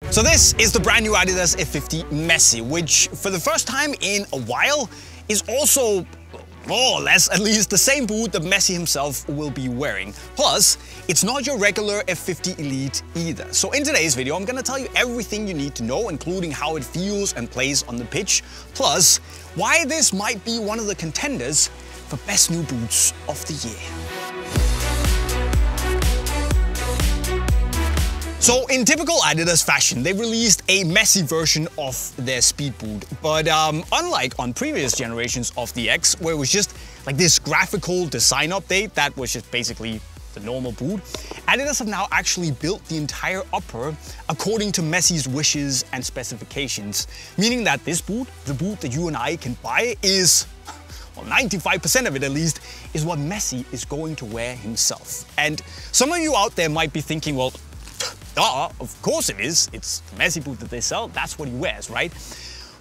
So this is the brand new adidas F50 Messi, which for the first time in a while is also more or less at least the same boot that Messi himself will be wearing. Plus, it's not your regular F50 Elite either. So in today's video, I'm gonna tell you everything you need to know, including how it feels and plays on the pitch, plus why this might be one of the contenders for best new boots of the year. So in typical Adidas fashion, they released a Messi version of their speed boot. But unlike on previous generations of the X, where it was just like this graphical design update that was just basically the normal boot, Adidas have now actually built the entire upper according to Messi's wishes and specifications. Meaning that this boot, the boot that you and I can buy, is, well, 95% of it at least, is what Messi is going to wear himself. And some of you out there might be thinking, well, of course it is. It's the Messi boot that they sell. That's what he wears, right?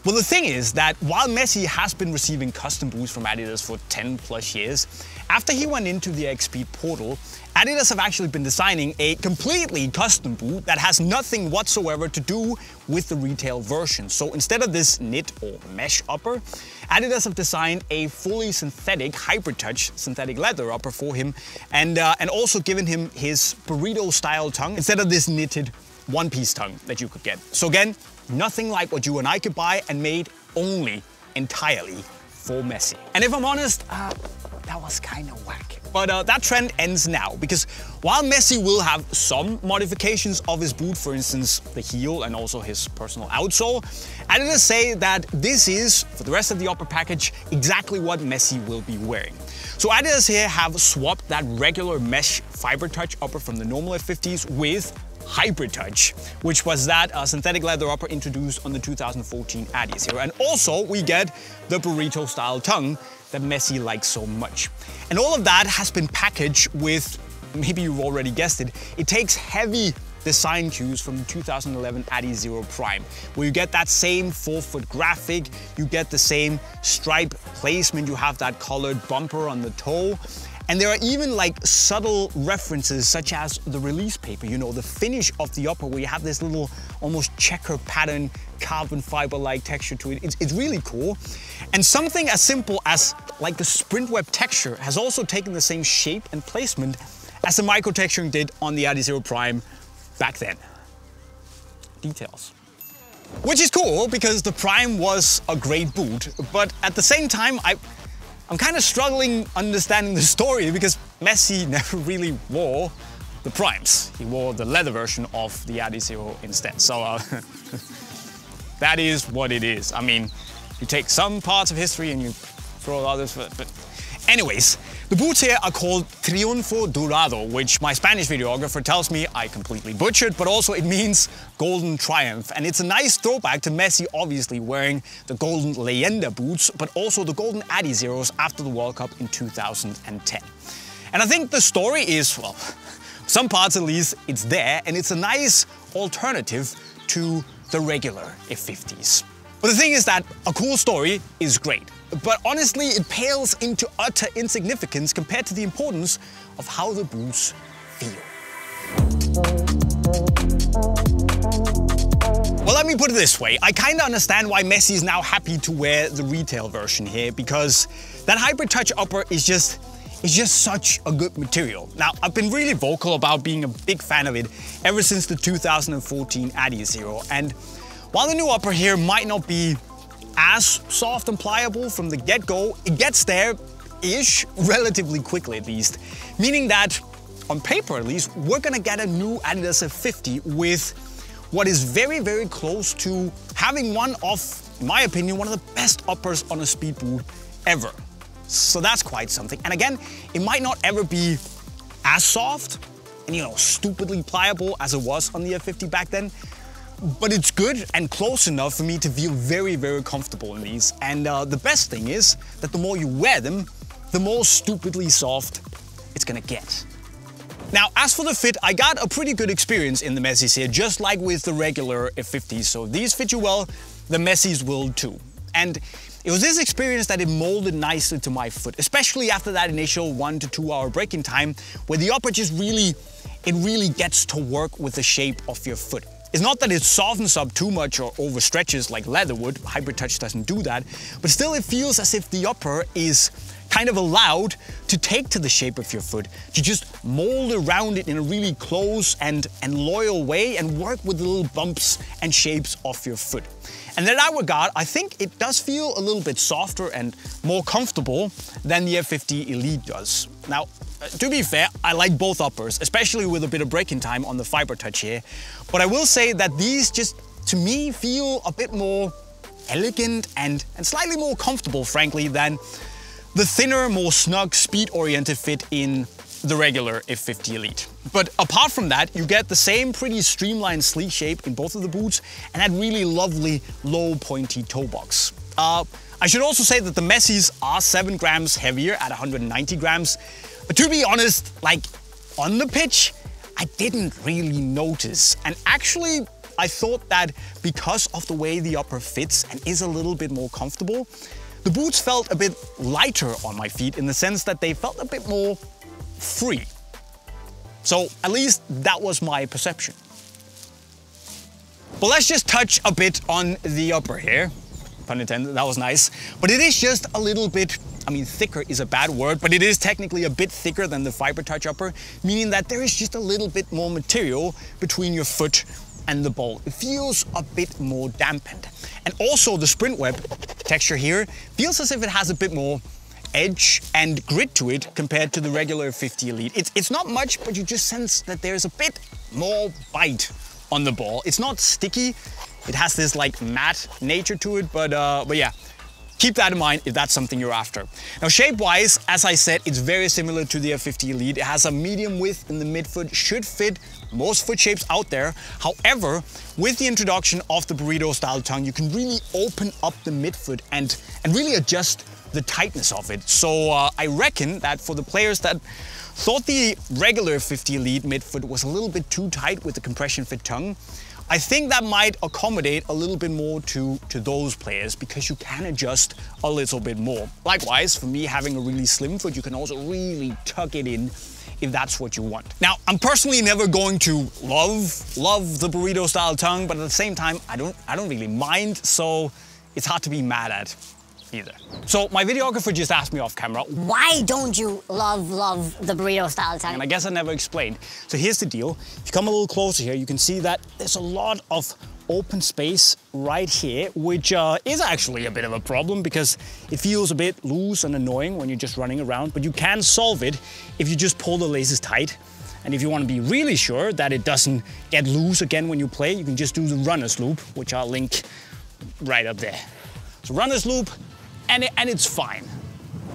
Well, the thing is that while Messi has been receiving custom boots from Adidas for 10 plus years, after he went into the XP portal, Adidas have actually been designing a completely custom boot that has nothing whatsoever to do with the retail version. So instead of this knit or mesh upper, Adidas have designed a fully synthetic hybrid touch synthetic leather upper for him, and also given him his burrito style tongue instead of this knitted one-piece tongue that you could get. So again, nothing like what you and I could buy, and made only entirely for Messi. And if I'm honest, that was kind of whack. But that trend ends now, because while Messi will have some modifications of his boot, for instance the heel and also his personal outsole, Adidas say that this is, for the rest of the upper package, exactly what Messi will be wearing. So Adidas here have swapped that regular mesh fiber touch upper from the normal F50s with hybrid touch, which was that synthetic leather upper introduced on the 2014 Adidas here. And also we get the burrito style tongue that Messi likes so much. And all of that has been packaged with, maybe you've already guessed it, it takes heavy design cues from the 2011 Adi Zero Prime, where you get that same forefoot graphic, you get the same stripe placement, you have that colored bumper on the toe. And there are even like subtle references, such as the release paper, you know, the finish of the upper, where you have this little almost checker pattern, carbon fiber-like texture to it. It's really cool. And something as simple as like the sprint web texture has also taken the same shape and placement as the micro texturing did on the Adi Zero Prime back then. Details. Which is cool, because the Prime was a great boot, but at the same time, I'm kind of struggling understanding the story, because Messi never really wore the Primes. He wore the leather version of the Adi Zero instead. So that is what it is. I mean, you take some parts of history and you throw others, but anyways, the boots here are called Triunfo Dorado, which my Spanish videographer tells me I completely butchered, but also it means Golden Triumph. And it's a nice throwback to Messi obviously wearing the Golden Leyenda boots, but also the Golden Adi Zeros after the World Cup in 2010. And I think the story is, well, some parts at least, it's there, and it's a nice alternative to the regular F50s. But the thing is that a cool story is great, but honestly it pales into utter insignificance compared to the importance of how the boots feel. Well, let me put it this way. I kind of understand why Messi is now happy to wear the retail version here, because that hybrid touch upper is just such a good material. Now, I've been really vocal about being a big fan of it ever since the 2014 Adi Zero, and while the new upper here might not be as soft and pliable from the get-go, it gets there-ish relatively quickly at least. Meaning that, on paper at least, we're gonna get a new Adidas F50 with what is very, very close to having one of, in my opinion, one of the best uppers on a speed boot ever. So that's quite something. And again, it might not ever be as soft and, you know, stupidly pliable as it was on the F50 back then, but it's good and close enough for me to feel very, very comfortable in these. And the best thing is that the more you wear them, the more stupidly soft it's gonna get. Now, as for the fit, I got a pretty good experience in the Messis here, just like with the regular F50s. So these fit you well, the Messis will too. And it was this experience that it molded nicely to my foot, especially after that initial 1 to 2 hour breaking time, where the upper just really gets to work with the shape of your foot. is not that it softens up too much or overstretches like leather would. Hybrid Touch doesn't do that, but still it feels as if the upper is kind of allowed to take to the shape of your foot, to just mold around it in a really close and loyal way and work with the little bumps and shapes of your foot. And in that regard, I think it does feel a little bit softer and more comfortable than the F50 Elite does. Now, to be fair, I like both uppers, especially with a bit of braking time on the Fiber Touch here. But I will say that these just, to me, feel a bit more elegant and slightly more comfortable, frankly, than the thinner, more snug, speed-oriented fit in the regular F50 Elite. But apart from that, you get the same pretty streamlined, sleek shape in both of the boots and that really lovely, low, pointy toe box. I should also say that the Messis are 7 grams heavier at 190 grams. But to be honest, like on the pitch, I didn't really notice. And actually, I thought that because of the way the upper fits and is a little bit more comfortable, the boots felt a bit lighter on my feet in the sense that they felt a bit more free. So at least that was my perception. But let's just touch a bit on the upper here. Pun intended, that was nice. But it is just a little bit, I mean, thicker is a bad word, but it is technically a bit thicker than the Fiber Touch upper, meaning that there is just a little bit more material between your foot and the ball. It feels a bit more dampened. And also the Sprint Web texture here feels as if it has a bit more edge and grit to it compared to the regular 50 Elite. It's not much, but you just sense that there's a bit more bite on the ball. It's not sticky. It has this like matte nature to it, but yeah. Keep that in mind if that's something you're after. Now shape-wise, as I said, it's very similar to the F50 Elite. It has a medium width in the midfoot, should fit most foot shapes out there. However, with the introduction of the burrito style tongue, you can really open up the midfoot and really adjust the tightness of it. So I reckon that for the players that thought the regular 50 Elite midfoot was a little bit too tight with the compression fit tongue, I think that might accommodate a little bit more to those players because you can adjust a little bit more. Likewise, for me, having a really slim foot, you can also really tuck it in if that's what you want. Now, I'm personally never going to love the burrito style tongue, but at the same time, I don't really mind, so it's hard to be mad at either. So my videographer just asked me off camera, why don't you love the burrito style tongue? And I guess I never explained. So here's the deal. If you come a little closer here, you can see that there's a lot of open space right here, which is actually a bit of a problem because it feels a bit loose and annoying when you're just running around, but you can solve it if you just pull the laces tight. And if you want to be really sure that it doesn't get loose again when you play, you can just do the runner's loop, which I'll link right up there. So runner's loop, and it's fine.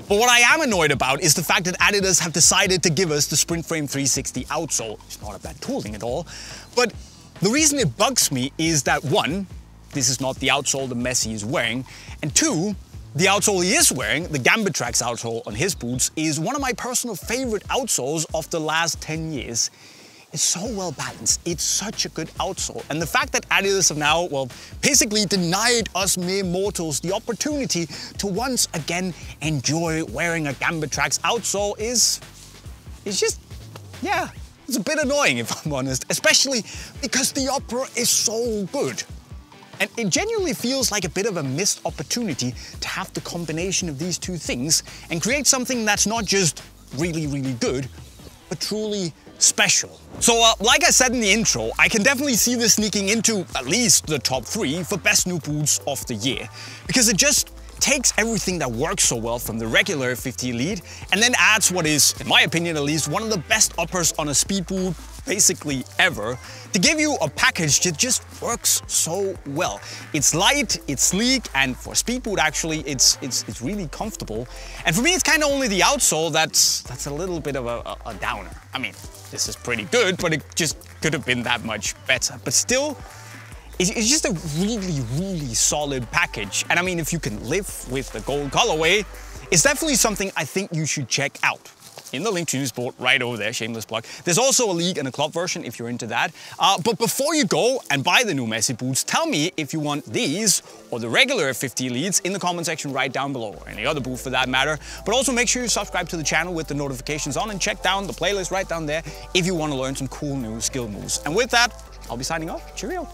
But what I am annoyed about is the fact that Adidas have decided to give us the Sprint Frame 360 outsole. It's not a bad tooling at all, but the reason it bugs me is that one, this is not the outsole the Messi is wearing, and two, the outsole he is wearing, the Gambit Tracks outsole on his boots, is one of my personal favorite outsoles of the last 10 years. It's so well balanced. It's such a good outsole. And the fact that Adidas have now, well, basically denied us mere mortals the opportunity to once again enjoy wearing a Gambit Tracks outsole is just, yeah, it's a bit annoying if I'm honest, especially because the upper is so good. And it genuinely feels like a bit of a missed opportunity to have the combination of these two things and create something that's not just really, really good, but truly special. So like I said in the intro, I can definitely see this sneaking into at least the top 3 for best new boots of the year, because it just takes everything that works so well from the regular 50 Elite and then adds what is, in my opinion at least, one of the best uppers on a speed boot basically ever, to give you a package that just works so well. It's light, it's sleek, and for a speed boot actually, it's really comfortable. And for me, it's kind of only the outsole that's a little bit of a downer. I mean, this is pretty good, but it just could have been that much better. But still, it's just a really, really solid package. And I mean, if you can live with the gold colorway, it's definitely something I think you should check out. In the link to Unisport right over there, shameless plug. There's also a league and a club version if you're into that. But before you go and buy the new Messi boots, tell me if you want these or the regular 50 Elites in the comment section right down below, or any other boot for that matter. But also make sure you subscribe to the channel with the notifications on and check down the playlist right down there if you want to learn some cool new skill moves. And with that, I'll be signing off. Cheerio.